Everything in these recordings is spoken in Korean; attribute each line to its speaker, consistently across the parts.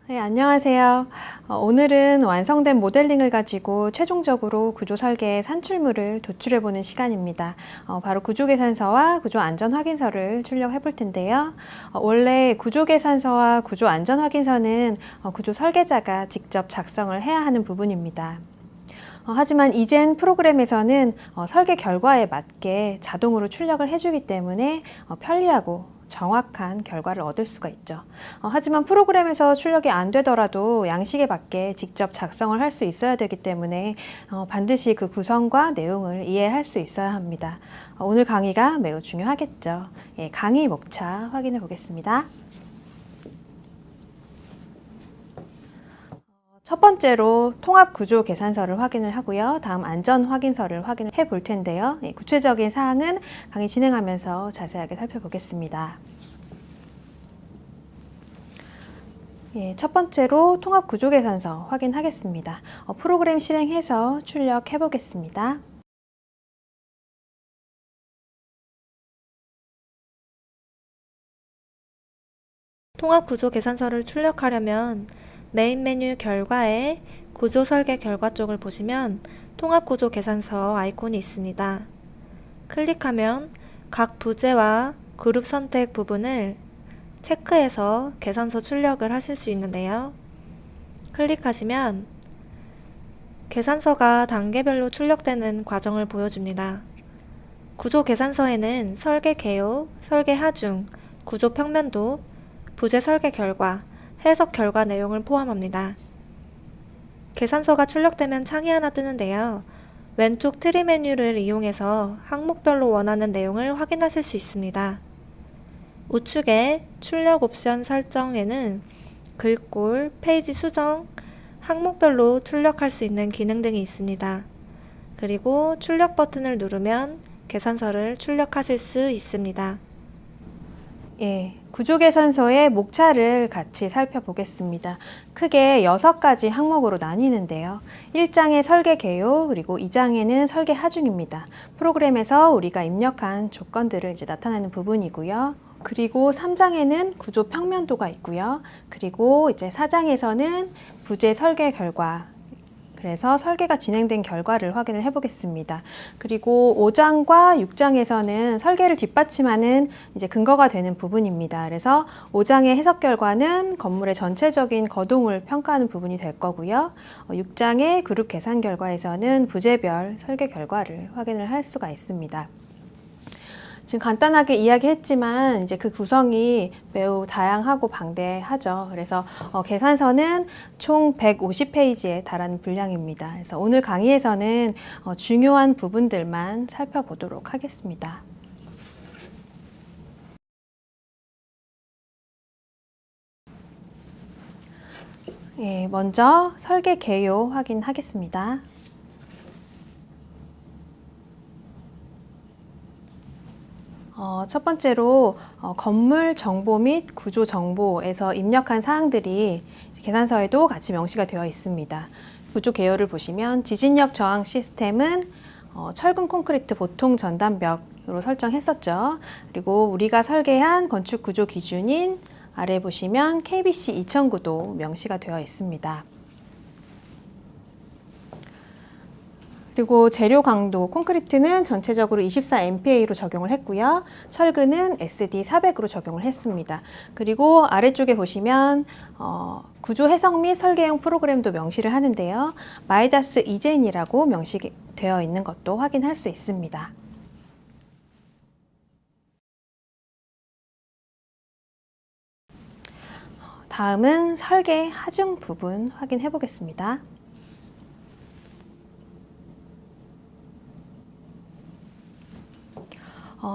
Speaker 1: 네, 안녕하세요. 오늘은 완성된 모델링을 가지고 최종적으로 구조 설계의 산출물을 도출해보는 시간입니다. 바로 구조계산서와 구조안전확인서를 출력해 볼 텐데요. 원래 구조계산서와 구조안전확인서는 구조 설계자가 직접 작성을 해야 하는 부분입니다. 하지만 이젠 프로그램에서는 설계 결과에 맞게 자동으로 출력을 해주기 때문에 편리하고 정확한 결과를 얻을 수가 있죠. 하지만 프로그램에서 출력이 안 되더라도 양식에 맞게 직접 작성을 할 수 있어야 되기 때문에 반드시 그 구성과 내용을 이해할 수 있어야 합니다. 오늘 강의가 매우 중요하겠죠. 예, 강의 목차 확인해 보겠습니다. 첫 번째로 통합구조계산서를 확인을 하고요. 다음 안전확인서를 확인을 해 볼 텐데요. 구체적인 사항은 강의 진행하면서 자세하게 살펴보겠습니다. 첫 번째로 통합구조계산서 확인하겠습니다. 프로그램 실행해서 출력해 보겠습니다.
Speaker 2: 통합구조계산서를 출력하려면 메인 메뉴 결과에 구조 설계 결과 쪽을 보시면 통합구조계산서 아이콘이 있습니다. 클릭하면 각 부재와 그룹 선택 부분을 체크해서 계산서 출력을 하실 수 있는데요. 클릭하시면 계산서가 단계별로 출력되는 과정을 보여줍니다. 구조계산서에는 설계 개요, 설계 하중, 구조 평면도, 부재 설계 결과, 해석 결과 내용을 포함합니다. 계산서가 출력되면 창이 하나 뜨는데요. 왼쪽 트리 메뉴를 이용해서 항목별로 원하는 내용을 확인하실 수 있습니다. 우측에 출력 옵션 설정에는 글꼴, 페이지 수정, 항목별로 출력할 수 있는 기능 등이 있습니다. 그리고 출력 버튼을 누르면 계산서를 출력하실 수 있습니다.
Speaker 1: 예, 구조계산서의 목차를 같이 살펴보겠습니다. 크게 6가지 항목으로 나뉘는데요. 1장의 설계 개요, 그리고 2장에는 설계 하중입니다. 프로그램에서 우리가 입력한 조건들을 이제 나타내는 부분이고요. 그리고 3장에는 구조 평면도가 있고요. 그리고 이제 4장에서는 부재 설계 결과, 그래서 설계가 진행된 결과를 확인을 해보겠습니다. 그리고 5장과 6장에서는 설계를 뒷받침하는 이제 근거가 되는 부분입니다. 그래서 5장의 해석 결과는 건물의 전체적인 거동을 평가하는 부분이 될 거고요. 6장의 그룹 계산 결과에서는 부재별 설계 결과를 확인을 할 수가 있습니다. 지금 간단하게 이야기했지만 이제 그 구성이 매우 다양하고 방대하죠. 그래서 계산서는 총 150페이지에 달하는 분량입니다. 그래서 오늘 강의에서는 중요한 부분들만 살펴보도록 하겠습니다. 예, 먼저 설계 개요 확인하겠습니다. 첫 번째로 건물 정보 및 구조 정보에서 입력한 사항들이 계산서에도 같이 명시가 되어 있습니다. 구조 개요를 보시면 지진력 저항 시스템은 철근 콘크리트 보통 전단벽으로 설정했었죠. 그리고 우리가 설계한 건축 구조 기준인 아래 보시면 KBC 2009도 명시가 되어 있습니다. 그리고 재료 강도, 콘크리트는 전체적으로 24MPa로 적용을 했고요. 철근은 SD 400으로 적용을 했습니다. 그리고 아래쪽에 보시면 구조 해석 및 설계용 프로그램도 명시를 하는데요. 마이다스 이젠이라고 명시되어 있는 것도 확인할 수 있습니다. 다음은 설계 하중 부분 확인해 보겠습니다.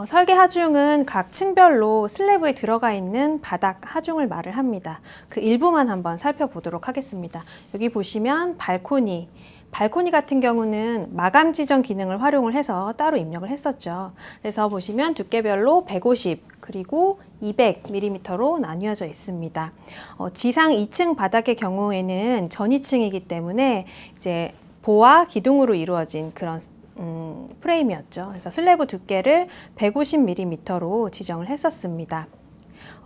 Speaker 1: 설계 하중은 각 층별로 슬래브에 들어가 있는 바닥 하중을 말을 합니다. 그 일부만 한번 살펴보도록 하겠습니다. 여기 보시면 발코니 같은 경우는 마감 지정 기능을 활용을 해서 따로 입력을 했었죠. 그래서 보시면 두께별로 150 그리고 200mm로 나뉘어져 있습니다. 지상 2층 바닥의 경우에는 전 2층이기 때문에 이제 보와 기둥으로 이루어진 그런 프레임이었죠. 그래서 슬래브 두께를 150mm로 지정을 했었습니다.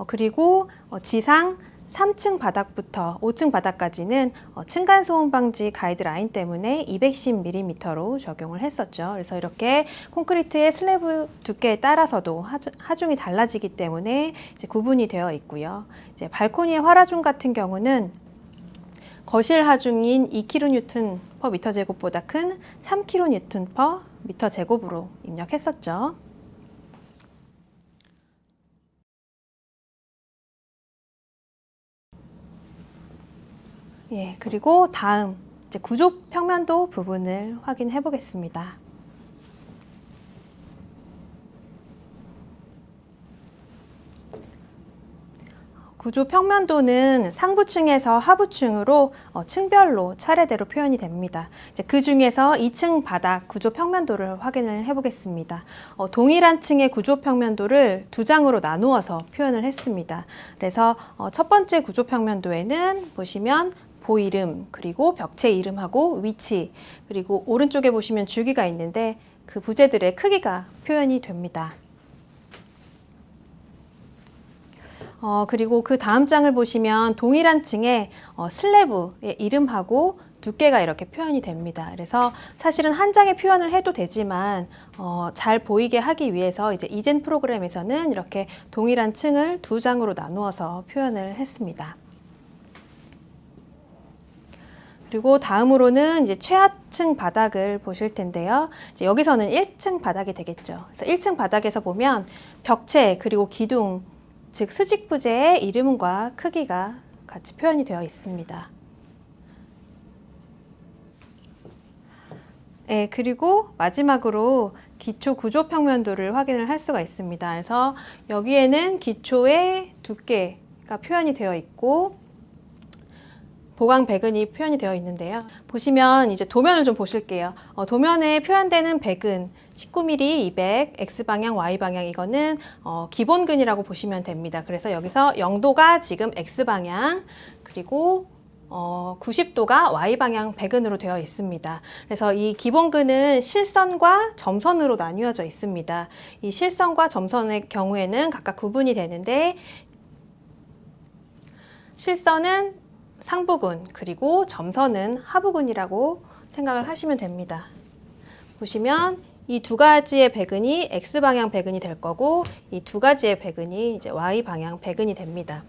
Speaker 1: 그리고 지상 3층 바닥부터 5층 바닥까지는 층간소음 방지 가이드라인 때문에 210mm로 적용을 했었죠. 그래서 이렇게 콘크리트의 슬래브 두께에 따라서도 하중이 달라지기 때문에 이제 구분이 되어 있고요. 이제 발코니의 활하중 같은 경우는 거실 하중인 2kN/m제곱보다 큰 3kN/m제곱으로 입력했었죠. 예, 그리고 다음 이제 구조 평면도 부분을 확인해 보겠습니다. 구조 평면도는 상부층에서 하부층으로 층별로 차례대로 표현이 됩니다. 이제 그 중에서 2층 바닥 구조 평면도를 확인을 해보겠습니다. 동일한 층의 구조 평면도를 두 장으로 나누어서 표현을 했습니다. 그래서 첫 번째 구조 평면도에는 보시면 보 이름, 그리고 벽체 이름하고 위치, 그리고 오른쪽에 보시면 주기가 있는데 그 부재들의 크기가 표현이 됩니다. 그리고 그 다음 장을 보시면 동일한 층에 슬래브의 이름하고 두께가 이렇게 표현이 됩니다. 그래서 사실은 한 장에 표현을 해도 되지만 잘 보이게 하기 위해서 이제 이젠 프로그램에서는 이렇게 동일한 층을 두 장으로 나누어서 표현을 했습니다. 그리고 다음으로는 이제 최하층 바닥을 보실 텐데요. 이제 여기서는 1층 바닥이 되겠죠. 그래서 1층 바닥에서 보면 벽체 그리고 기둥, 즉 수직 부재의 이름과 크기가 같이 표현이 되어 있습니다. 네, 그리고 마지막으로 기초 구조 평면도를 확인을 할 수가 있습니다. 그래서 여기에는 기초의 두께가 표현이 되어 있고 보강 배근이 표현이 되어 있는데요. 보시면 이제 도면을 좀 보실게요. 도면에 표현되는 배근 19mm, 200, X방향, Y방향 이거는 기본근이라고 보시면 됩니다. 그래서 여기서 0도가 지금 X방향, 그리고 90도가 Y방향 배근으로 되어 있습니다. 그래서 이 기본근은 실선과 점선으로 나뉘어져 있습니다. 이 실선과 점선의 경우에는 각각 구분이 되는데 실선은 상부근, 그리고 점선은 하부근이라고 생각을 하시면 됩니다. 보시면 이 두 가지의 배근이 X방향 배근이 될 거고 이 두 가지의 배근이 이제 Y방향 배근이 됩니다.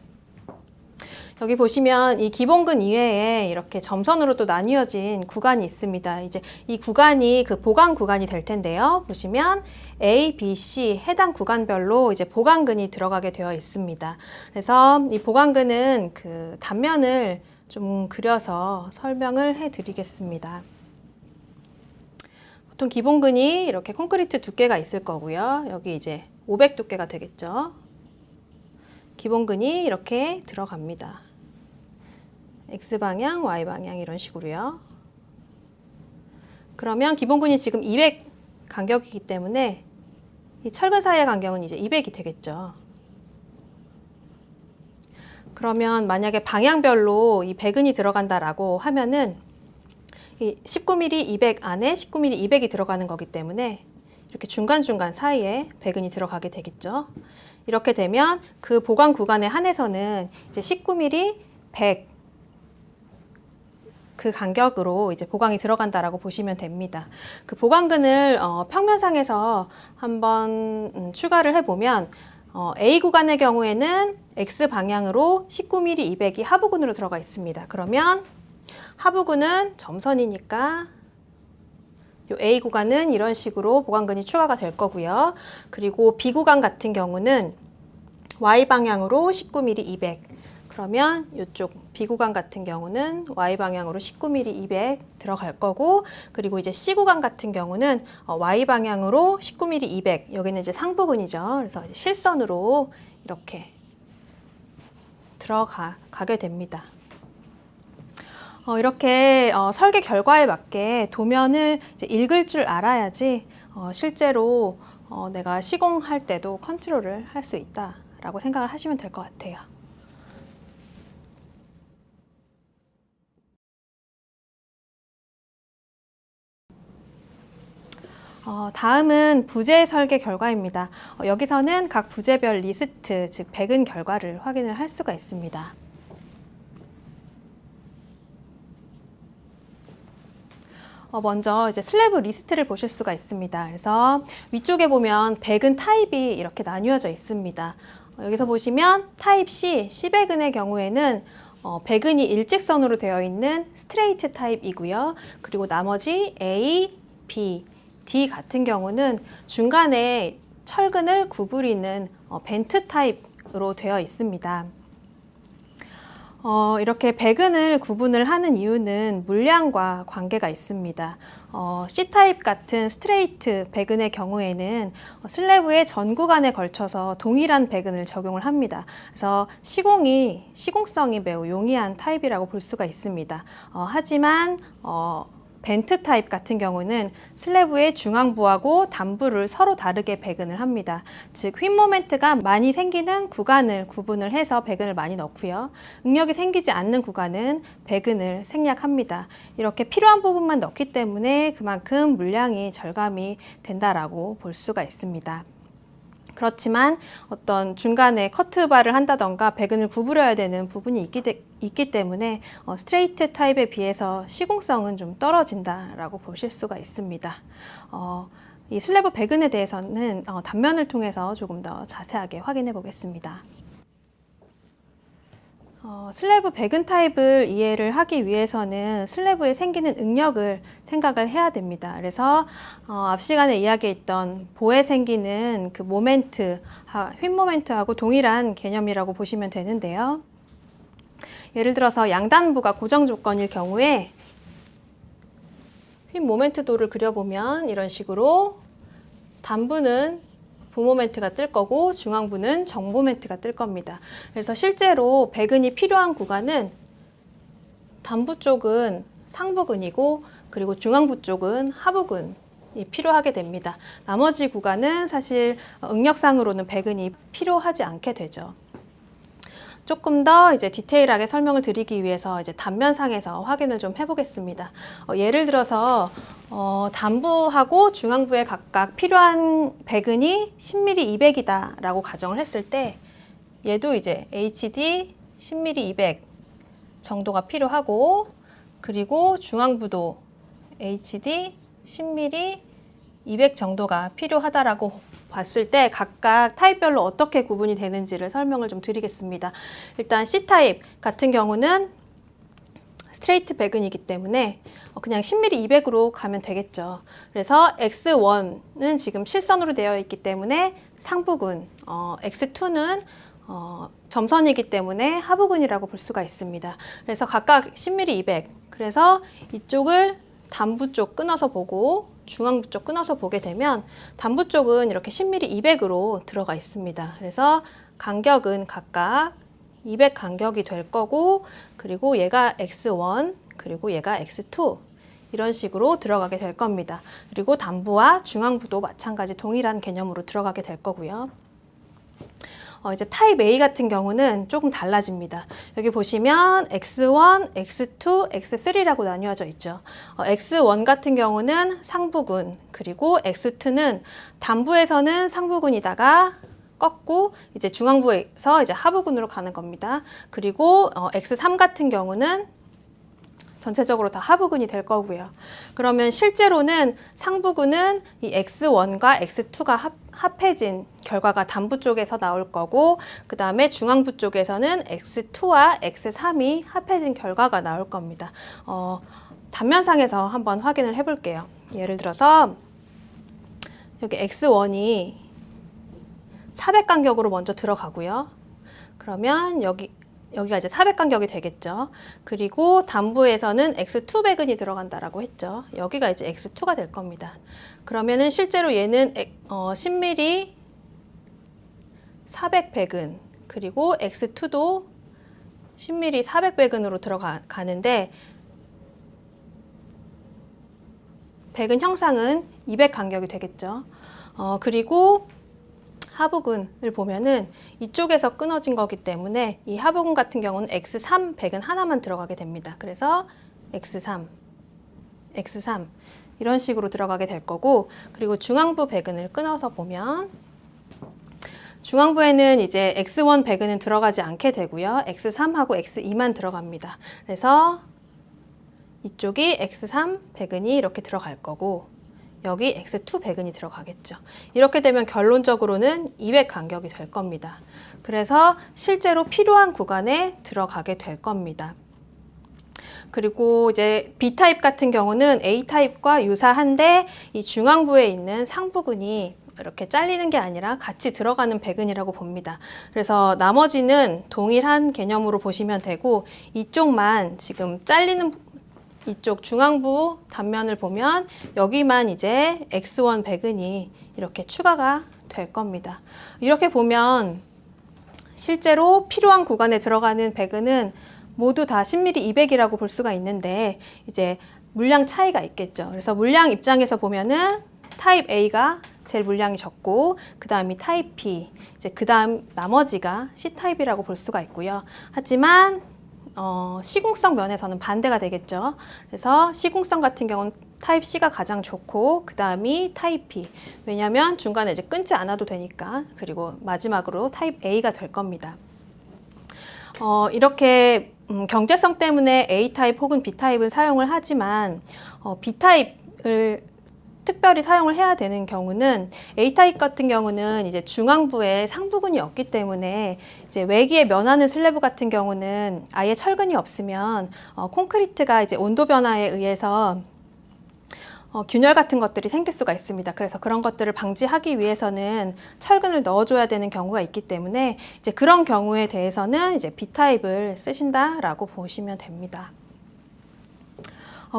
Speaker 1: 여기 보시면 이 기본근 이외에 이렇게 점선으로 또 나뉘어진 구간이 있습니다. 이제 이 구간이 그 보강 구간이 될 텐데요. 보시면 A, B, C 해당 구간별로 이제 보강근이 들어가게 되어 있습니다. 그래서 이 보강근은 그 단면을 좀 그려서 설명을 해 드리겠습니다. 보통 기본근이 이렇게 콘크리트 두께가 있을 거고요. 여기 이제 500 두께가 되겠죠. 기본근이 이렇게 들어갑니다. X방향, Y방향 이런 식으로요. 그러면 기본근이 지금 200 간격이기 때문에 이 철근 사이의 간격은 이제 200이 되겠죠. 그러면 만약에 방향별로 이 배근이 들어간다라고 하면은 이 19mm, 200 안에 19mm, 200이 들어가는 거기 때문에 이렇게 중간중간 사이에 배근이 들어가게 되겠죠. 이렇게 되면 그 보강 구간에 한해서는 이제 19mm, 100 그 간격으로 이제 보강이 들어간다라고 보시면 됩니다. 그 보강근을 평면상에서 한번 추가를 해보면 A 구간의 경우에는 X 방향으로 19mm, 200이 하부근으로 들어가 있습니다. 그러면 하부근은 점선이니까 요 A 구간은 이런 식으로 보강근이 추가가 될 거고요. 그리고 B 구간 같은 경우는 Y 방향으로 19mm, 200. 그러면 이쪽 B 구간 같은 경우는 Y 방향으로 19mm, 200 들어갈 거고, 그리고 이제 C 구간 같은 경우는 Y 방향으로 19mm, 200. 여기는 이제 상부근이죠. 그래서 이제 실선으로 이렇게 들어가게 됩니다. 이렇게 설계 결과에 맞게 도면을 이제 읽을 줄 알아야지 실제로 내가 시공할 때도 컨트롤을 할 수 있다라고 생각을 하시면 될 것 같아요. 다음은 부재 설계 결과입니다. 여기서는 각 부재별 리스트, 즉 배근 결과를 확인을 할 수가 있습니다. 먼저 이제 슬래브 리스트를 보실 수가 있습니다. 그래서 위쪽에 보면 배근 타입이 이렇게 나뉘어져 있습니다. 여기서 보시면 타입 C, C배근의 경우에는 배근이 일직선으로 되어 있는 스트레이트 타입이고요. 그리고 나머지 A, B, D 같은 경우는 중간에 철근을 구부리는 벤트 타입으로 되어 있습니다. 이렇게 배근을 구분을 하는 이유는 물량과 관계가 있습니다. C타입 같은 스트레이트 배근의 경우에는 슬래브의 전 구간에 걸쳐서 동일한 배근을 적용을 합니다. 그래서 시공성이 매우 용이한 타입이라고 볼 수가 있습니다. 하지만 벤트 타입 같은 경우는 슬래브의 중앙부하고 단부를 서로 다르게 배근을 합니다. 즉 휨 모멘트가 많이 생기는 구간을 구분을 해서 배근을 많이 넣고요. 응력이 생기지 않는 구간은 배근을 생략합니다. 이렇게 필요한 부분만 넣기 때문에 그만큼 물량이 절감이 된다라고 볼 수가 있습니다. 그렇지만 어떤 중간에 커트바를 한다던가 배근을 구부려야 되는 부분이 있기 때문에 스트레이트 타입에 비해서 시공성은 좀 떨어진다라고 보실 수가 있습니다. 이 슬래브 배근에 대해서는 단면을 통해서 조금 더 자세하게 확인해 보겠습니다. 슬래브 배근 타입을 이해를 하기 위해서는 슬래브에 생기는 응력을 생각을 해야 됩니다. 그래서 앞 시간에 이야기했던 보에 생기는 그 모멘트, 휨 모멘트하고 동일한 개념이라고 보시면 되는데요. 예를 들어서 양단부가 고정 조건일 경우에 휨 모멘트도를 그려보면 이런 식으로 단부는 부모멘트가 뜰 거고 중앙부는 정모멘트가 뜰 겁니다. 그래서 실제로 배근이 필요한 구간은 단부 쪽은 상부근이고 그리고 중앙부 쪽은 하부근이 필요하게 됩니다. 나머지 구간은 사실 응력상으로는 배근이 필요하지 않게 되죠. 조금 더 이제 디테일하게 설명을 드리기 위해서 이제 단면상에서 확인을 좀 해보겠습니다. 예를 들어서 단부하고 중앙부에 각각 필요한 배근이 10mm 200이다라고 가정을 했을 때 얘도 이제 HD 10mm 200 정도가 필요하고 그리고 중앙부도 HD 10mm 200 정도가 필요하다라고 봤을 때 각각 타입별로 어떻게 구분이 되는지를 설명을 좀 드리겠습니다. 일단 C타입 같은 경우는 스트레이트 배근이기 때문에 그냥 10mm 200으로 가면 되겠죠. 그래서 X1은 지금 실선으로 되어 있기 때문에 상부근, X2는 점선이기 때문에 하부근이라고 볼 수가 있습니다. 그래서 각각 10mm 200, 그래서 이쪽을 단부 쪽 끊어서 보고 중앙부 쪽 끊어서 보게 되면 단부 쪽은 이렇게 10mm 200으로 들어가 있습니다. 그래서 간격은 각각 200 간격이 될 거고 그리고 얘가 X1 그리고 얘가 X2 이런 식으로 들어가게 될 겁니다. 그리고 단부와 중앙부도 마찬가지 동일한 개념으로 들어가게 될 거고요. 이제 타입 A 같은 경우는 조금 달라집니다. 여기 보시면 X1, X2, X3라고 나뉘어져 있죠. X1 같은 경우는 상부근, 그리고 X2는 단부에서는 상부근이다가 꺾고 이제 중앙부에서 이제 하부근으로 가는 겁니다. 그리고 X3 같은 경우는 전체적으로 다 하부근이 될 거고요. 그러면 실제로는 상부근은 이 X1과 X2가 합해진 결과가 단부 쪽에서 나올 거고 그 다음에 중앙부 쪽에서는 X2와 X3이 합해진 결과가 나올 겁니다. 단면상에서 한번 확인을 해볼게요. 예를 들어서 여기 X1이 400 간격으로 먼저 들어가고요. 그러면 여기가 이제 400 간격이 되겠죠. 그리고 단부에서는 X2 배근이 들어간다라고 했죠. 여기가 이제 X2가 될 겁니다. 그러면은 실제로 얘는 10mm 400 배근 그리고 X2도 10mm 400 배근으로 들어가는데 배근 형상은 200 간격이 되겠죠. 그리고 하부근을 보면은 이쪽에서 끊어진 거기 때문에 이 하부근 같은 경우는 X3 배근 하나만 들어가게 됩니다. 그래서 X3, X3 이런 식으로 들어가게 될 거고 그리고 중앙부 배근을 끊어서 보면 중앙부에는 이제 X1 배근은 들어가지 않게 되고요. X3하고 X2만 들어갑니다. 그래서 이쪽이 x3 배근이 이렇게 들어갈 거고 여기 x2 배근이 들어가겠죠. 이렇게 되면 결론적으로는 200 간격이 될 겁니다. 그래서 실제로 필요한 구간에 들어가게 될 겁니다. 그리고 이제 B타입 같은 경우는 A타입과 유사한데 이 중앙부에 있는 상부근이 이렇게 잘리는 게 아니라 같이 들어가는 배근이라고 봅니다. 그래서 나머지는 동일한 개념으로 보시면 되고 이쪽만 지금 잘리는 이쪽 중앙부 단면을 보면 여기만 이제 X1 배근이 이렇게 추가가 될 겁니다. 이렇게 보면 실제로 필요한 구간에 들어가는 배근은 모두 다 10mm 200이라고 볼 수가 있는데 이제 물량 차이가 있겠죠. 그래서 물량 입장에서 보면은 타입 A가 제일 물량이 적고 그 다음이 타입 B, 이제 그 다음 나머지가 C타입이라고 볼 수가 있고요. 하지만 시공성 면에서는 반대가 되겠죠. 그래서 시공성 같은 경우는 타입 C가 가장 좋고 그 다음이 타입 B. 왜냐하면 중간에 이제 끊지 않아도 되니까. 그리고 마지막으로 타입 A가 될 겁니다. 이렇게 경제성 때문에 A타입 혹은 B타입을 사용을 하지만 B타입을 특별히 사용을 해야 되는 경우는 A타입 같은 경우는 이제 중앙부에 상부근이 없기 때문에 이제 외기에 면하는 슬래브 같은 경우는 아예 철근이 없으면 콘크리트가 이제 온도 변화에 의해서 균열 같은 것들이 생길 수가 있습니다. 그래서 그런 것들을 방지하기 위해서는 철근을 넣어줘야 되는 경우가 있기 때문에 이제 그런 경우에 대해서는 이제 B타입을 쓰신다라고 보시면 됩니다.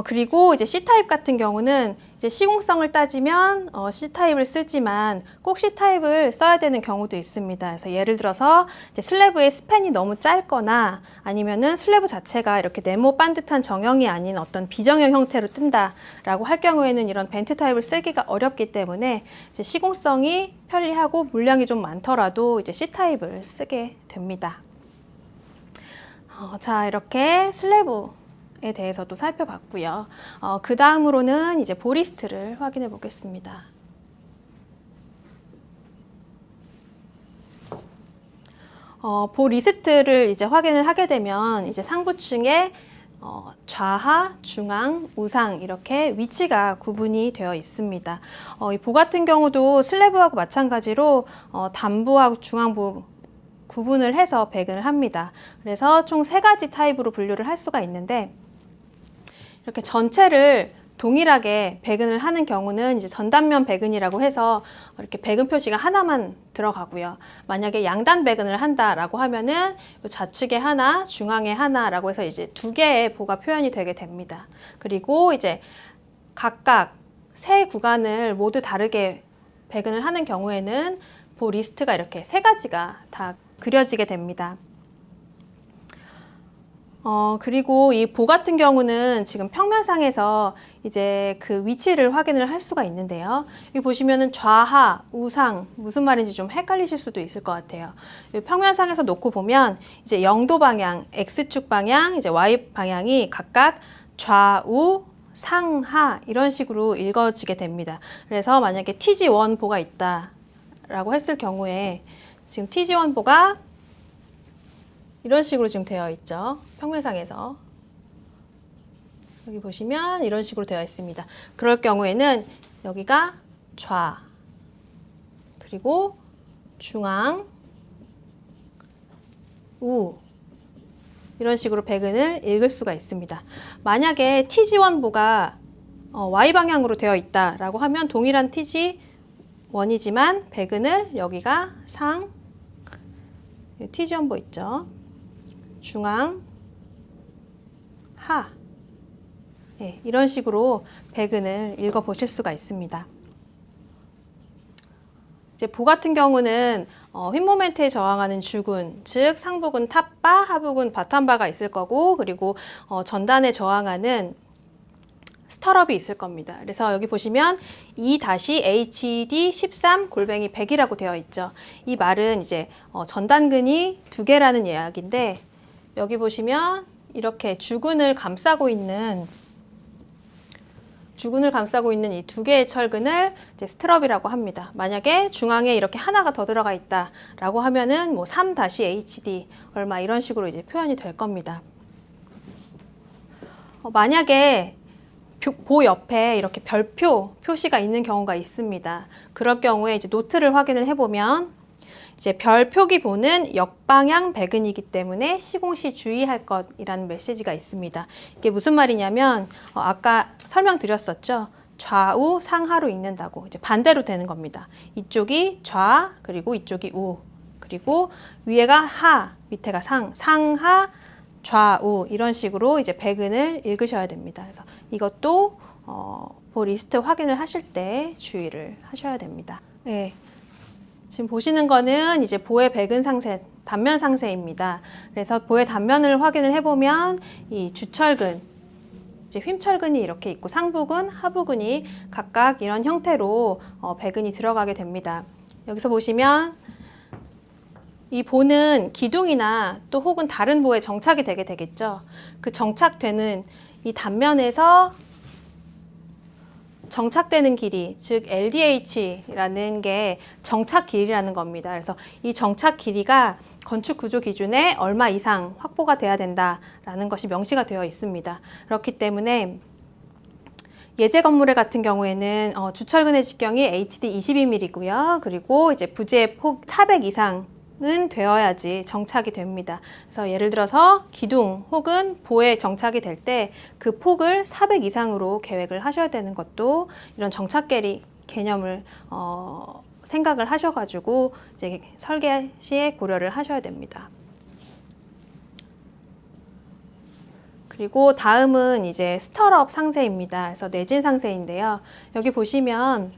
Speaker 1: 그리고 이제 C타입 같은 경우는 이제 시공성을 따지면 C타입을 쓰지만 꼭 C타입을 써야 되는 경우도 있습니다. 그래서 예를 들어서 이제 슬래브의 스팬이 너무 짧거나 아니면은 슬래브 자체가 이렇게 네모 반듯한 정형이 아닌 어떤 비정형 형태로 뜬다라고 할 경우에는 이런 벤트 타입을 쓰기가 어렵기 때문에 이제 시공성이 편리하고 물량이 좀 많더라도 이제 C타입을 쓰게 됩니다. 자, 이렇게 슬래브에 대해서도 살펴봤고요. 그 다음으로는 이제 보리스트를 확인해 보겠습니다. 보리스트를 이제 확인을 하게 되면 이제 상부층에 좌하, 중앙, 우상 이렇게 위치가 구분이 되어 있습니다. 이 보 같은 경우도 슬래브하고 마찬가지로 단부하고 중앙부 구분을 해서 배근을 합니다. 그래서 총 3가지 타입으로 분류를 할 수가 있는데 이렇게 전체를 동일하게 배근을 하는 경우는 이제 전단면 배근이라고 해서 이렇게 배근 표시가 하나만 들어가고요. 만약에 양단 배근을 한다라고 하면은 좌측에 하나, 중앙에 하나라고 해서 이제 2개의 보가 표현이 되게 됩니다. 그리고 이제 각각 3 구간을 모두 다르게 배근을 하는 경우에는 보 리스트가 이렇게 3가지가 다 그려지게 됩니다. 그리고 이 보 같은 경우는 지금 평면상에서 이제 그 위치를 확인을 할 수가 있는데요. 여기 보시면은 좌하, 우상 무슨 말인지 좀 헷갈리실 수도 있을 것 같아요. 평면상에서 놓고 보면 이제 0도 방향, X축 방향, 이제 Y 방향이 각각 좌우, 상하 이런 식으로 읽어지게 됩니다. 그래서 만약에 TG1 보가 있다라고 했을 경우에 지금 TG1 보가 이런 식으로 지금 되어 있죠. 평면상에서. 여기 보시면 이런 식으로 되어 있습니다. 그럴 경우에는 여기가 좌, 그리고 중앙, 우 이런 식으로 배근을 읽을 수가 있습니다. 만약에 TG1 보가 Y방향으로 되어 있다라고 하면 동일한 TG1이지만 배근을 여기가 상, TG1 보 있죠. 중앙, 하 네, 이런 식으로 배근을 읽어보실 수가 있습니다. 이제 보 같은 경우는 휜모멘트에 저항하는 주근, 즉 상부근 탑바, 하부근 바텀바가 있을 거고 그리고 전단에 저항하는 스터럽이 있을 겁니다. 그래서 여기 보시면 E-HD13 골뱅이 100이라고 되어 있죠. 이 말은 이제 전단근이 2개라는 이야기인데 여기 보시면 이렇게 주근을 감싸고 있는 이 2개의 철근을 이제 스트럽이라고 합니다. 만약에 중앙에 이렇게 하나가 더 들어가 있다라고 하면은 뭐 3-HD 얼마 이런 식으로 이제 표현이 될 겁니다. 만약에 보 옆에 이렇게 별표 표시가 있는 경우가 있습니다. 그럴 경우에 이제 노트를 확인을 해보면 이제 별 표기보는 역방향 배근이기 때문에 시공시 주의할 것이라는 메시지가 있습니다. 이게 무슨 말이냐면 아까 설명드렸었죠. 좌우 상하로 읽는다고 이제 반대로 되는 겁니다. 이쪽이 좌 그리고 이쪽이 우 그리고 위에가 하 밑에가 상하 좌우 이런 식으로 이제 배근을 읽으셔야 됩니다. 그래서 이것도 보 리스트 확인을 하실 때 주의를 하셔야 됩니다. 네. 지금 보시는 거는 이제 보의 배근 상세, 단면 상세입니다. 그래서 보의 단면을 확인을 해보면 이 주철근, 이제 휨철근이 이렇게 있고 상부근, 하부근이 각각 이런 형태로 배근이 들어가게 됩니다. 여기서 보시면 이 보는 기둥이나 또 혹은 다른 보에 정착이 되게 되겠죠. 그 정착되는 이 단면에서 정착되는 길이, 즉 LDH라는 게 정착 길이라는 겁니다. 그래서 이 정착 길이가 건축 구조 기준에 얼마 이상 확보가 돼야 된다라는 것이 명시가 되어 있습니다. 그렇기 때문에 예제 건물의 같은 경우에는 주철근의 직경이 HD 22mm고요. 그리고 이제 부지의 폭 400 이상은 되어야지 정착이 됩니다. 그래서 예를 들어서 기둥 혹은 보에 정착이 될 때 그 폭을 400 이상으로 계획을 하셔야 되는 것도 이런 정착 개념을 생각을 하셔가지고 이제 설계 시에 고려를 하셔야 됩니다. 그리고 다음은 이제 스터럽 상세입니다. 그래서 내진 상세인데요. 여기 보시면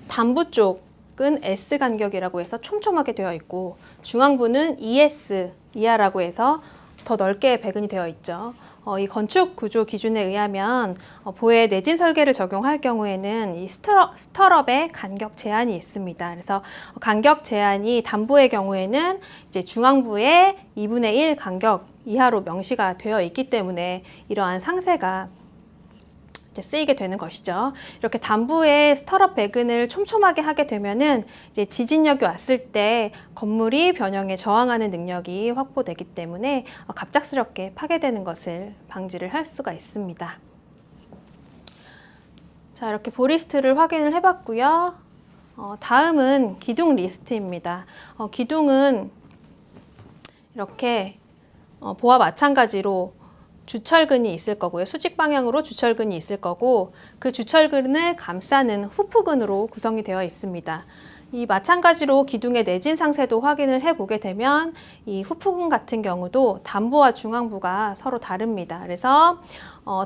Speaker 1: 단부 쪽은 S 간격이라고 해서 촘촘하게 되어 있고 중앙부는 ES 이하라고 해서 더 넓게 배근이 되어 있죠. 이 건축 구조 기준에 의하면 보의 내진 설계를 적용할 경우에는 이 스터럽의 간격 제한이 있습니다. 그래서 간격 제한이 단부의 경우에는 이제 중앙부의 2분의 1 간격 이하로 명시가 되어 있기 때문에 이러한 상세가 이제 쓰이게 되는 것이죠. 이렇게 단부의 스터럽 배근을 촘촘하게 하게 되면은 이제 지진력이 왔을 때 건물이 변형에 저항하는 능력이 확보되기 때문에 갑작스럽게 파괴되는 것을 방지를 할 수가 있습니다. 자, 이렇게 보리스트를 확인을 해봤고요. 다음은 기둥 리스트입니다. 기둥은 이렇게 보와 마찬가지로 주철근이 있을 거고요. 수직 방향으로 주철근이 있을 거고 그 주철근을 감싸는 후프근으로 구성이 되어 있습니다. 이 마찬가지로 기둥의 내진 상세도 확인을 해보게 되면 이 후프근 같은 경우도 단부와 중앙부가 서로 다릅니다. 그래서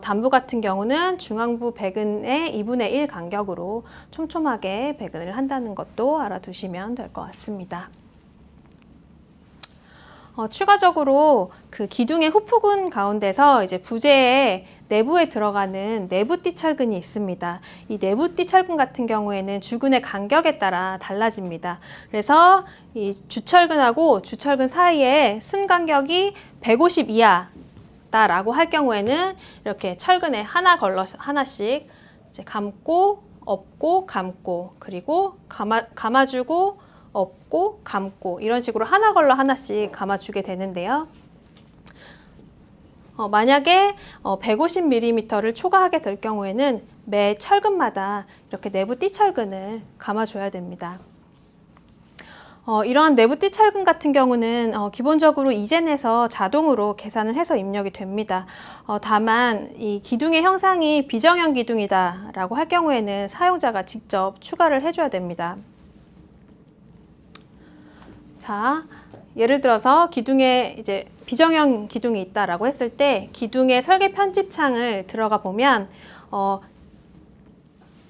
Speaker 1: 단부 같은 경우는 중앙부 배근의 2분의 1 간격으로 촘촘하게 배근을 한다는 것도 알아두시면 될 것 같습니다. 추가적으로 그 기둥의 후프근 가운데서 이제 부재의 내부에 들어가는 내부띠 철근이 있습니다. 이 내부띠 철근 같은 경우에는 주근의 간격에 따라 달라집니다. 그래서 이 주철근하고 주철근 사이에 순 간격이 150 이하다라고 할 경우에는 이렇게 철근에 하나 걸러서 하나씩 이제 감고 엎고 감고 그리고 감아주고 엎고 감고 이런 식으로 하나 걸러 하나씩 감아주게 되는데요. 만약에 150mm를 초과하게 될 경우에는 매 철근마다 이렇게 내부 띠철근을 감아줘야 됩니다. 이러한 내부 띠철근 같은 경우는 기본적으로 이젠에서 자동으로 계산을 해서 입력이 됩니다. 다만 이 기둥의 형상이 비정형 기둥이다라고 할 경우에는 사용자가 직접 추가를 해줘야 됩니다. 자, 예를 들어서 기둥에 이제 비정형 기둥이 있다라고 했을 때 기둥의 설계 편집창을 들어가 보면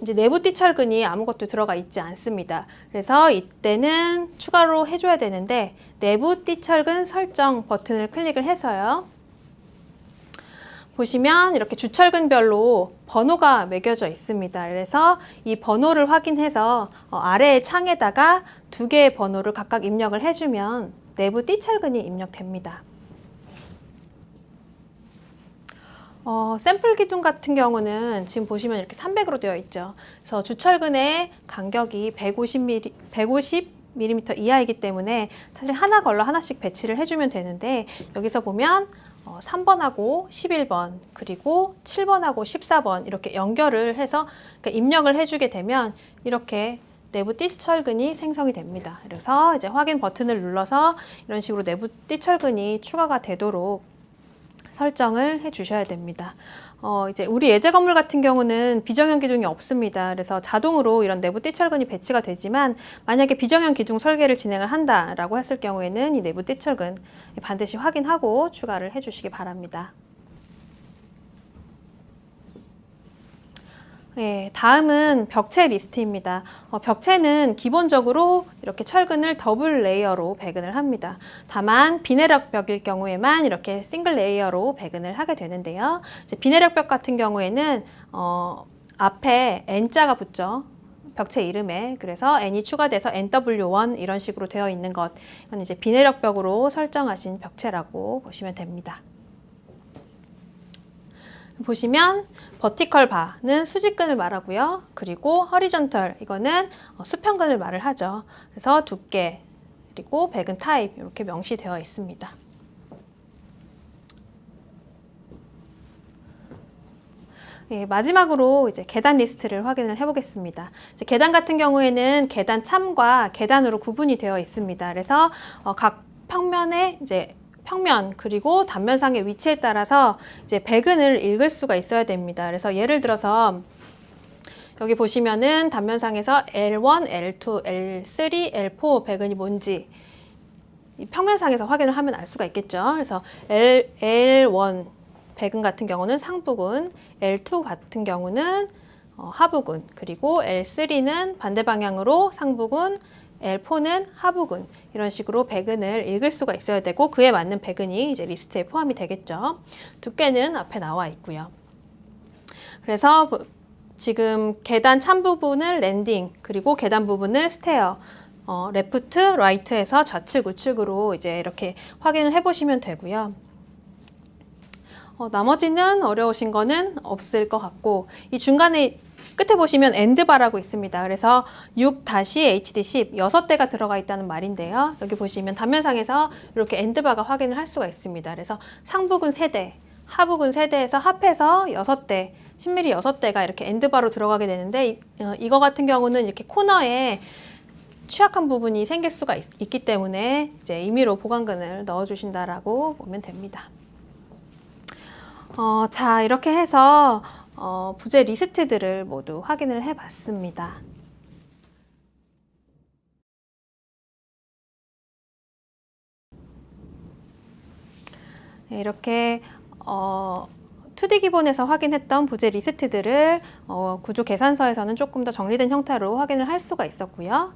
Speaker 1: 이제 내부 띠철근이 아무것도 들어가 있지 않습니다. 그래서 이때는 추가로 해줘야 되는데 내부 띠철근 설정 버튼을 클릭을 해서요. 보시면 이렇게 주철근별로 번호가 매겨져 있습니다. 그래서 이 번호를 확인해서 아래의 창에다가 2개의 번호를 각각 입력을 해주면 내부 띠철근이 입력됩니다. 샘플 기둥 같은 경우는 지금 보시면 이렇게 300으로 되어 있죠. 그래서 주철근의 간격이 150 mm 이하이기 때문에 사실 하나 걸러 하나씩 배치를 해주면 되는데, 여기서 보면 3번하고 11번 그리고 7번하고 14번 이렇게 연결을 해서 그러니까 입력을 해주게 되면 이렇게 내부 띠철근이 생성이 됩니다. 그래서 이제 확인 버튼을 눌러서 이런 식으로 내부 띠철근이 추가가 되도록 설정을 해 주셔야 됩니다. 이제 우리 예제 건물 같은 경우는 비정형 기둥이 없습니다. 그래서 자동으로 이런 내부 띠철근이 배치가 되지만, 만약에 비정형 기둥 설계를 진행을 한다라고 했을 경우에는 이 내부 띠철근 반드시 확인하고 추가를 해 주시기 바랍니다. 네, 다음은 벽체 리스트입니다. 벽체는 기본적으로 이렇게 철근을 더블 레이어로 배근을 합니다. 다만 비내력 벽일 경우에만 이렇게 싱글 레이어로 배근을 하게 되는데요. 이제 비내력 벽 같은 경우에는 앞에 N자가 붙죠. 벽체 이름에. 그래서 N이 추가돼서 NW1 이런 식으로 되어 있는 것. 이건 이제 비내력 벽으로 설정하신 벽체라고 보시면 됩니다. 보시면 버티컬 바는 수직근을 말하고요. 그리고 허리전털, 이거는 수평근을 말을 하죠. 그래서 두께, 그리고 배근 타입 이렇게 명시되어 있습니다. 예, 마지막으로 이제 계단 리스트를 확인을 해보겠습니다. 이제 계단 같은 경우에는 계단 참과 계단으로 구분이 되어 있습니다. 그래서 각 평면에 이제 평면 그리고 단면상의 위치에 따라서 이제 배근을 읽을 수가 있어야 됩니다. 그래서 예를 들어서 여기 보시면은 단면상에서 L1, L2, L3, L4 배근이 뭔지 이 평면상에서 확인을 하면 알 수가 있겠죠. 그래서 L1 배근 같은 경우는 상부근, L2 같은 경우는 하부근, 그리고 L3는 반대 방향으로 상부근, L4는 하부근, 이런 식으로 배근을 읽을 수가 있어야 되고, 그에 맞는 배근이 이제 리스트에 포함이 되겠죠. 두께는 앞에 나와 있고요. 그래서 지금 계단 참 부분을 랜딩, 그리고 계단 부분을 스테어, 레프트, 라이트에서 좌측, 우측으로 이제 이렇게 확인을 해보시면 되고요. 나머지는 어려우신 거는 없을 것 같고, 이 중간에 끝에 보시면 엔드바라고 있습니다. 그래서 6-HD10 6대가 들어가 있다는 말인데요. 여기 보시면 단면상에서 이렇게 엔드바가 확인을 할 수가 있습니다. 그래서 상부근 3대, 하부근 3대에서 합해서 6대, 10mm 6대가 이렇게 엔드바로 들어가게 되는데, 이거 같은 경우는 이렇게 코너에 취약한 부분이 생길 수가 있기 때문에 이제 임의로 보강근을 넣어주신다라고 보면 됩니다. 자, 이렇게 해서 부재 리스트들을 모두 확인을 해봤습니다. 네, 이렇게 2D 기본에서 확인했던 부재 리스트들을 구조 계산서에서는 조금 더 정리된 형태로 확인을 할 수가 있었고요.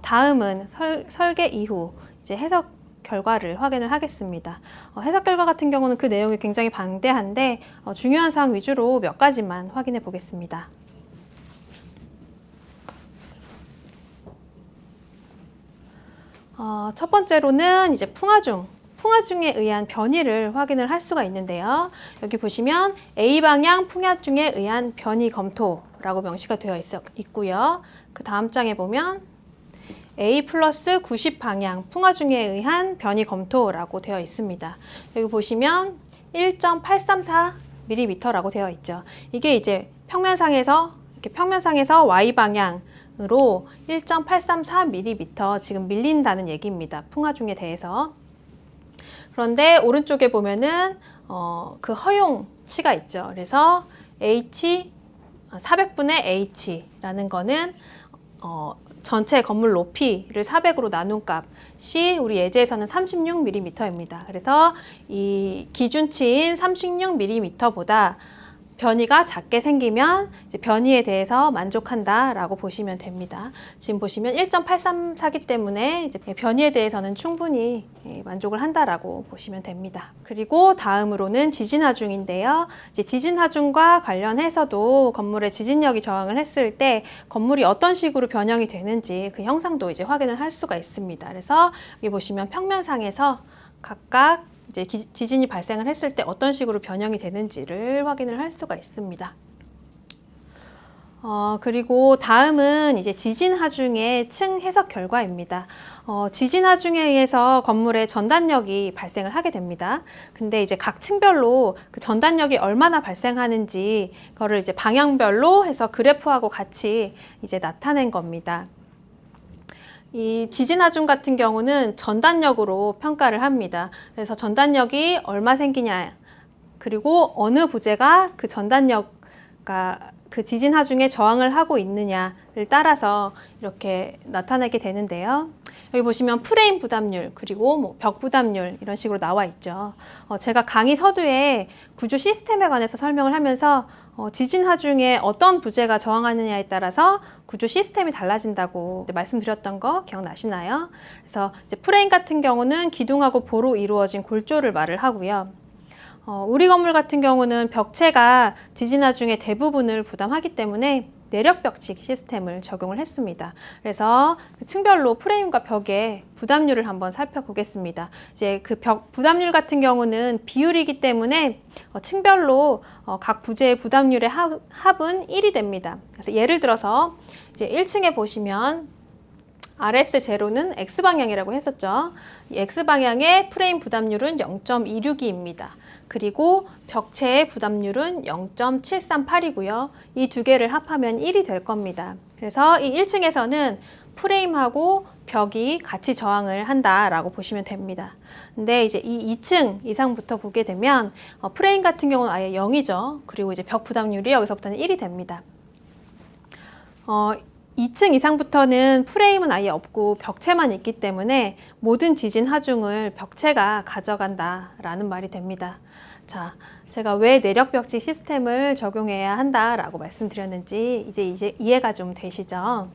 Speaker 1: 다음은 설계 이후 이제 해석 결과를 확인을 하겠습니다. 해석 결과 같은 경우는 그 내용이 굉장히 방대한데 중요한 사항 위주로 몇 가지만 확인해 보겠습니다. 첫 번째로는 이제 풍화중에 의한 변이를 확인을 할 수가 있는데요. 여기 보시면 A방향 풍화중에 의한 변이 검토라고 명시가 되어 있고요. 그 다음 장에 보면 A 플러스 90 방향 풍화중에 의한 변이 검토라고 되어 있습니다. 여기 보시면 1.834mm라고 되어 있죠. 이게 이제 평면상에서 Y 방향으로 1.834mm 지금 밀린다는 얘기입니다. 풍화중에 대해서. 그런데 오른쪽에 보면은 그 허용치가 있죠. 그래서 H 400분의 H라는 거는 전체 건물 높이를 400으로 나눈 값이 우리 예제에서는 36mm입니다. 그래서 이 기준치인 36mm보다 변이가 작게 생기면 이제 변이에 대해서 만족한다라고 보시면 됩니다. 지금 보시면 1.834기 때문에 이제 변이에 대해서는 충분히 만족을 한다라고 보시면 됩니다. 그리고 다음으로는 지진 하중인데요. 이제 지진 하중과 관련해서도 건물의 지진력이 저항을 했을 때 건물이 어떤 식으로 변형이 되는지 그 형상도 이제 확인을 할 수가 있습니다. 그래서 여기 보시면 평면상에서 각각 이제 지진이 발생을 했을 때 어떤 식으로 변형이 되는지를 확인을 할 수가 있습니다. 그리고 다음은 이제 지진 하중의 층 해석 결과입니다. 지진 하중에 의해서 건물에 전단력이 발생을 하게 됩니다. 근데 이제 각 층별로 그 전단력이 얼마나 발생하는지 그거를 이제 방향별로 해서 그래프하고 같이 이제 나타낸 겁니다. 이 지진 하중 같은 경우는 전단력으로 평가를 합니다. 그래서 전단력이 얼마 생기냐, 그리고 어느 부재가 그 전단력과 그 지진 하중에 저항을 하고 있느냐를 따라서 이렇게 나타내게 되는데요. 여기 보시면 프레임 부담률, 그리고 뭐 벽 부담률 이런 식으로 나와 있죠. 제가 강의 서두에 구조 시스템에 관해서 설명을 하면서 지진 하중에 어떤 부재가 저항하느냐에 따라서 구조 시스템이 달라진다고 말씀드렸던 거 기억나시나요? 그래서 이제 프레임 같은 경우는 기둥하고 보로 이루어진 골조를 말을 하고요. 우리 건물 같은 경우는 벽체가 지진 하중의 대부분을 부담하기 때문에 내력 벽식 시스템을 적용을 했습니다. 그래서 그 층별로 프레임과 벽의 부담률을 한번 살펴보겠습니다. 이제 그 벽 부담률 같은 경우는 비율이기 때문에 층별로 각 부재의 부담률의 합은 1이 됩니다. 그래서 예를 들어서 이제 1층에 보시면 RS0는 X방향이라고 했었죠. 이 X방향의 프레임 부담률은 0.262입니다. 그리고 벽체의 부담률은 0.738이고요. 이 두 개를 합하면 1이 될 겁니다. 그래서 이 1층에서는 프레임하고 벽이 같이 저항을 한다라고 보시면 됩니다. 근데 이제 이 2층 이상부터 보게 되면 프레임 같은 경우는 아예 0이죠. 그리고 이제 벽 부담률이 여기서부터는 1이 됩니다. 2층 이상부터는 프레임은 아예 없고 벽체만 있기 때문에 모든 지진 하중을 벽체가 가져간다라는 말이 됩니다. 자, 제가 왜 내력 벽식 시스템을 적용해야 한다라고 말씀드렸는지 이제 이해가 좀 되시죠?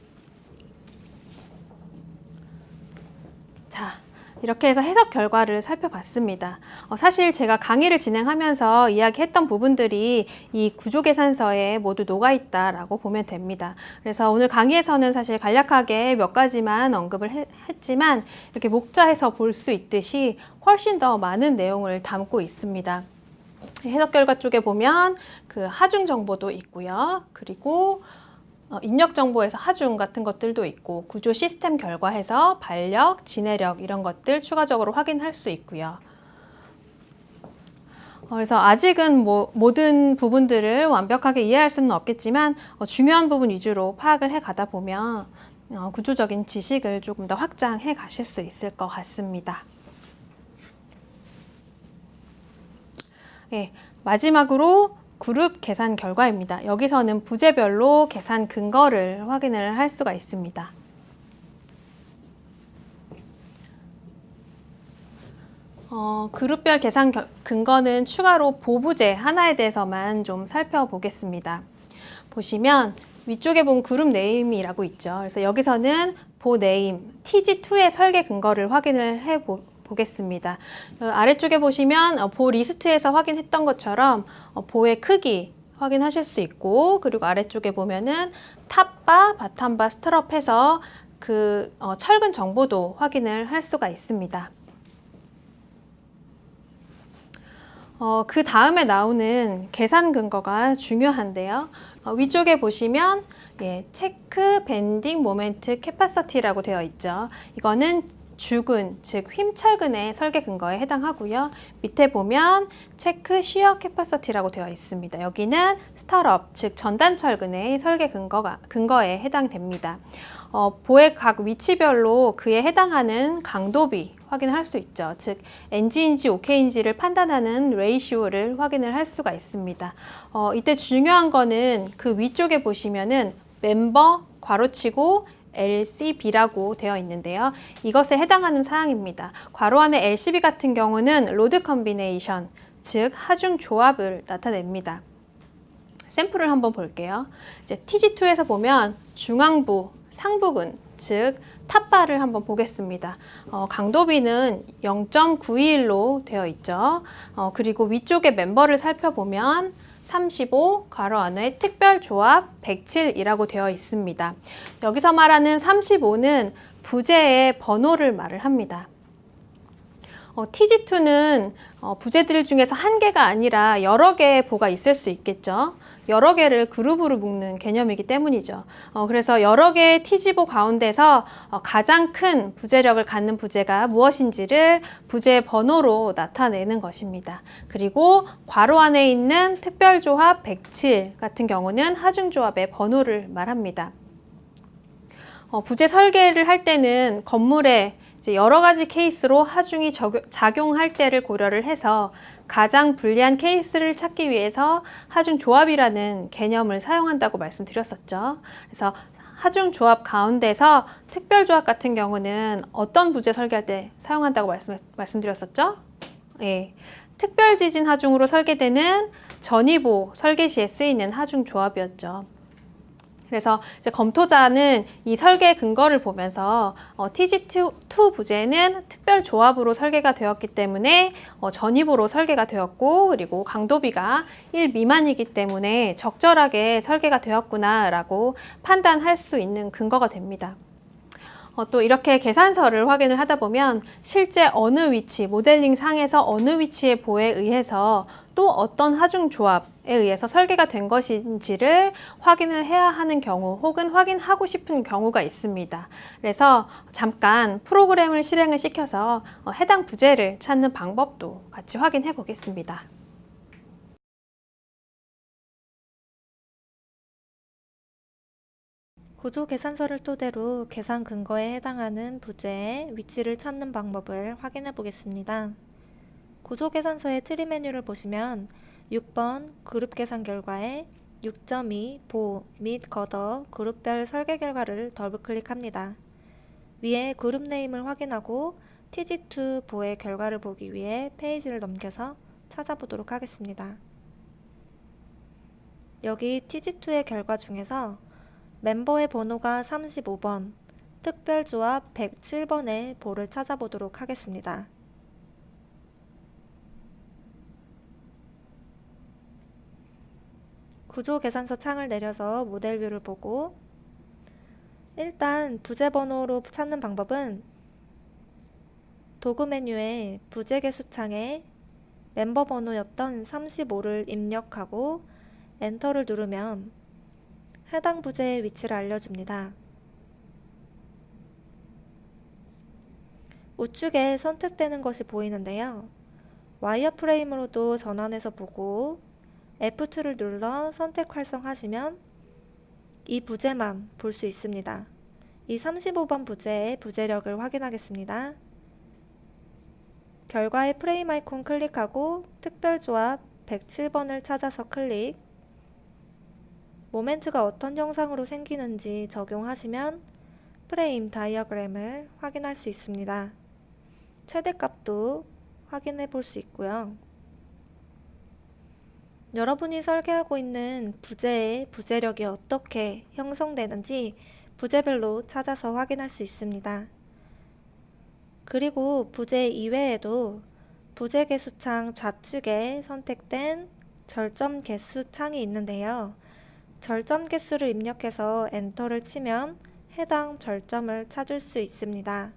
Speaker 1: 자, 이렇게 해서 해석 결과를 살펴봤습니다. 사실 제가 강의를 진행하면서 이야기했던 부분들이 이 구조계산서에 모두 녹아있다라고 보면 됩니다. 그래서 오늘 강의에서는 사실 간략하게 몇 가지만 언급을 했지만 이렇게 목자해서 볼 수 있듯이 훨씬 더 많은 내용을 담고 있습니다. 해석 결과 쪽에 보면 그 하중 정보도 있고요. 그리고 입력 정보에서 하중 같은 것들도 있고 구조 시스템 결과해서 발력, 진해력 이런 것들 추가적으로 확인할 수 있고요. 그래서 아직은 모든 부분들을 완벽하게 이해할 수는 없겠지만 중요한 부분 위주로 파악을 해 가다 보면 구조적인 지식을 조금 더 확장해 가실 수 있을 것 같습니다. 네, 마지막으로 그룹 계산 결과입니다. 여기서는 부재별로 계산 근거를 확인을 할 수가 있습니다. 그룹별 계산 근거는 추가로 보부재 하나에 대해서만 좀 살펴보겠습니다. 보시면 위쪽에 보면 그룹 네임이라고 있죠. 그래서 여기서는 보 네임 TG2의 설계 근거를 확인을 보겠습니다. 아래쪽에 보시면 보 리스트에서 확인했던 것처럼 보의 크기 확인하실 수 있고, 그리고 아래쪽에 보면은 탑바, 바텀바, 스트럽해서 그 철근 정보도 확인을 할 수가 있습니다. 그 다음에 나오는 계산 근거가 중요한데요. 위쪽에 보시면 체크 밴딩 모멘트 캐파시티라고 되어 있죠. 이거는 주근, 즉 휨철근의 설계 근거에 해당하고요. 밑에 보면 체크 쉬어 캐파시티라고 되어 있습니다. 여기는 스타럽, 즉 전단철근의 설계 근거에 해당됩니다. 보의 각 위치별로 그에 해당하는 강도비 확인할 수 있죠. 즉 NG인지 OK인지를 판단하는 레이시오를 확인을 할 수가 있습니다. 이때 중요한 거는 그 위쪽에 보시면은 멤버 괄호치고 LCB라고 되어 있는데요. 이것에 해당하는 사항입니다. 괄호 안에 LCB 같은 경우는 로드 컨비네이션, 즉 하중 조합을 나타냅니다. 샘플을 한번 볼게요. 이제 TG2에서 보면 중앙부, 상부근, 즉 탑바를 한번 보겠습니다. 강도비는 0.921로 되어 있죠. 그리고 위쪽에 멤버를 살펴보면 35 괄호 안에 특별 조합 107이라고 되어 있습니다. 여기서 말하는 35는 부재의 번호를 말을 합니다. TG2는 부재들 중에서 한 개가 아니라 여러 개의 보가 있을 수 있겠죠. 여러 개를 그룹으로 묶는 개념이기 때문이죠. 그래서 여러 개의 TG보 가운데서 가장 큰 부재력을 갖는 부재가 무엇인지를 부재 번호로 나타내는 것입니다. 그리고 괄호 안에 있는 특별조합 107 같은 경우는 하중조합의 번호를 말합니다. 부재 설계를 할 때는 건물에 이제 여러 가지 케이스로 하중이 작용할 때를 고려를 해서 가장 불리한 케이스를 찾기 위해서 하중 조합이라는 개념을 사용한다고 말씀드렸었죠. 그래서 하중 조합 가운데서 특별 조합 같은 경우는 어떤 부재 설계할 때 사용한다고 말씀드렸었죠? 예. 특별 지진 하중으로 설계되는 전이보 설계 시에 쓰이는 하중 조합이었죠. 그래서 이제 검토자는 이 설계 근거를 보면서 TG2 부재는 특별 조합으로 설계가 되었기 때문에 전입으로 설계가 되었고, 그리고 강도비가 1 미만이기 때문에 적절하게 설계가 되었구나라고 판단할 수 있는 근거가 됩니다. 또 이렇게 계산서를 확인을 하다 보면 실제 어느 위치, 모델링 상에서 어느 위치의 보에 의해서 또 어떤 하중 조합에 의해서 설계가 된 것인지를 확인을 해야 하는 경우 혹은 확인하고 싶은 경우가 있습니다. 그래서 잠깐 프로그램을 실행을 시켜서 해당 부재를 찾는 방법도 같이 확인해 보겠습니다.
Speaker 2: 구조 계산서를 토대로 계산 근거에 해당하는 부재의 위치를 찾는 방법을 확인해 보겠습니다. 구조 계산서의 트리 메뉴를 보시면 6번 그룹 계산 결과에 6.2 보 및 걷어 그룹별 설계 결과를 더블 클릭합니다. 위에 그룹 네임을 확인하고 TG2 보의 결과를 보기 위해 페이지를 넘겨서 찾아보도록 하겠습니다. 여기 TG2의 결과 중에서 멤버의 번호가 35번, 특별조합 107번의 보를 찾아보도록 하겠습니다. 구조 계산서 창을 내려서 모델 뷰를 보고 일단 부재 번호로 찾는 방법은 도구 메뉴에 부재 개수 창에 멤버 번호였던 35를 입력하고 엔터를 누르면 해당 부재의 위치를 알려줍니다. 우측에 선택되는 것이 보이는데요. 와이어프레임으로도 전환해서 보고 F2를 눌러 선택 활성하시면 이 부재만 볼 수 있습니다. 이 35번 부재의 부재력을 확인하겠습니다. 결과의 프레임 아이콘 클릭하고 특별조합 107번을 찾아서 클릭, 모멘트가 어떤 형상으로 생기는지 적용하시면 프레임 다이어그램을 확인할 수 있습니다. 최대값도 확인해 볼 수 있고요. 여러분이 설계하고 있는 부재의 부재력이 어떻게 형성되는지 부재별로 찾아서 확인할 수 있습니다. 그리고 부재 이외에도 부재 개수 창 좌측에 선택된 절점 개수 창이 있는데요. 절점 개수를 입력해서 엔터를 치면 해당 절점을 찾을 수 있습니다.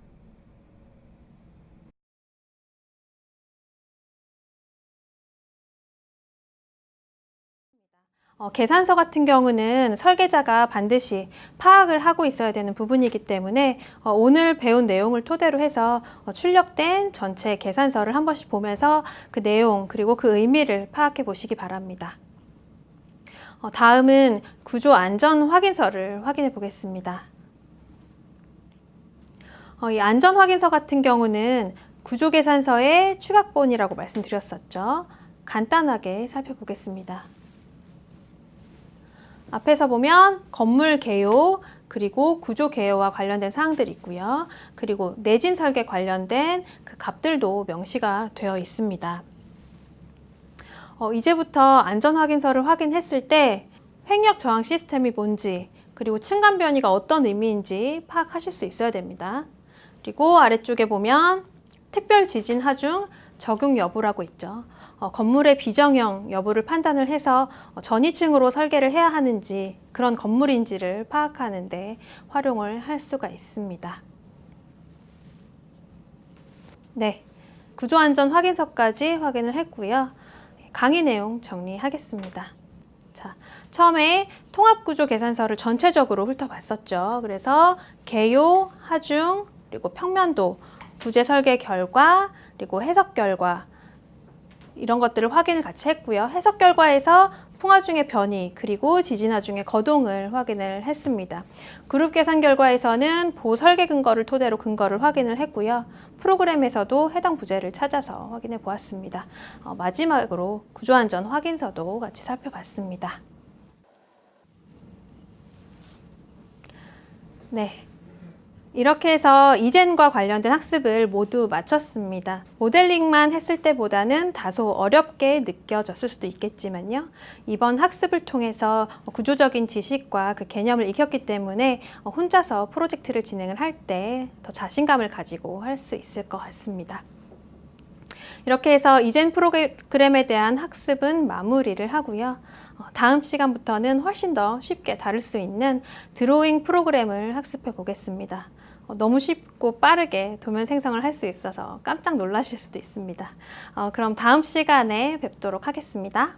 Speaker 1: 계산서 같은 경우는 설계자가 반드시 파악을 하고 있어야 되는 부분이기 때문에 오늘 배운 내용을 토대로 해서 출력된 전체 계산서를 한 번씩 보면서 그 내용 그리고 그 의미를 파악해 보시기 바랍니다. 다음은 구조 안전 확인서를 확인해 보겠습니다. 이 안전 확인서 같은 경우는 구조 계산서의 추각본이라고 말씀드렸었죠. 간단하게 살펴보겠습니다. 앞에서 보면 건물 개요, 그리고 구조 개요와 관련된 사항들이 있고요. 그리고 내진 설계 관련된 그 값들도 명시가 되어 있습니다. 이제부터 안전 확인서를 확인했을 때 횡력 저항 시스템이 뭔지, 그리고 층간 변이가 어떤 의미인지 파악하실 수 있어야 됩니다. 그리고 아래쪽에 보면 특별 지진 하중 적용 여부라고 있죠. 건물의 비정형 여부를 판단을 해서 전이층으로 설계를 해야 하는지 그런 건물인지를 파악하는 데 활용을 할 수가 있습니다. 네, 구조안전 확인서까지 확인을 했고요. 강의 내용 정리하겠습니다. 자, 처음에 통합구조 계산서를 전체적으로 훑어봤었죠. 그래서 개요, 하중, 그리고 평면도, 부재 설계 결과, 그리고 해석 결과 이런 것들을 확인을 같이 했고요. 해석 결과에서 풍화중의 변이 그리고 지진화중의 거동을 확인을 했습니다. 그룹 계산 결과에서는 보 설계 근거를 토대로 근거를 확인을 했고요. 프로그램에서도 해당 부재를 찾아서 확인해 보았습니다. 마지막으로 구조안전 확인서도 같이 살펴봤습니다. 네. 이렇게 해서 이젠과 관련된 학습을 모두 마쳤습니다. 모델링만 했을 때보다는 다소 어렵게 느껴졌을 수도 있겠지만요. 이번 학습을 통해서 구조적인 지식과 그 개념을 익혔기 때문에 혼자서 프로젝트를 진행을 할 때 더 자신감을 가지고 할 수 있을 것 같습니다. 이렇게 해서 이젠 프로그램에 대한 학습은 마무리를 하고요. 다음 시간부터는 훨씬 더 쉽게 다룰 수 있는 드로잉 프로그램을 학습해 보겠습니다. 너무 쉽고 빠르게 도면 생성을 할 수 있어서 깜짝 놀라실 수도 있습니다. 그럼 다음 시간에 뵙도록 하겠습니다.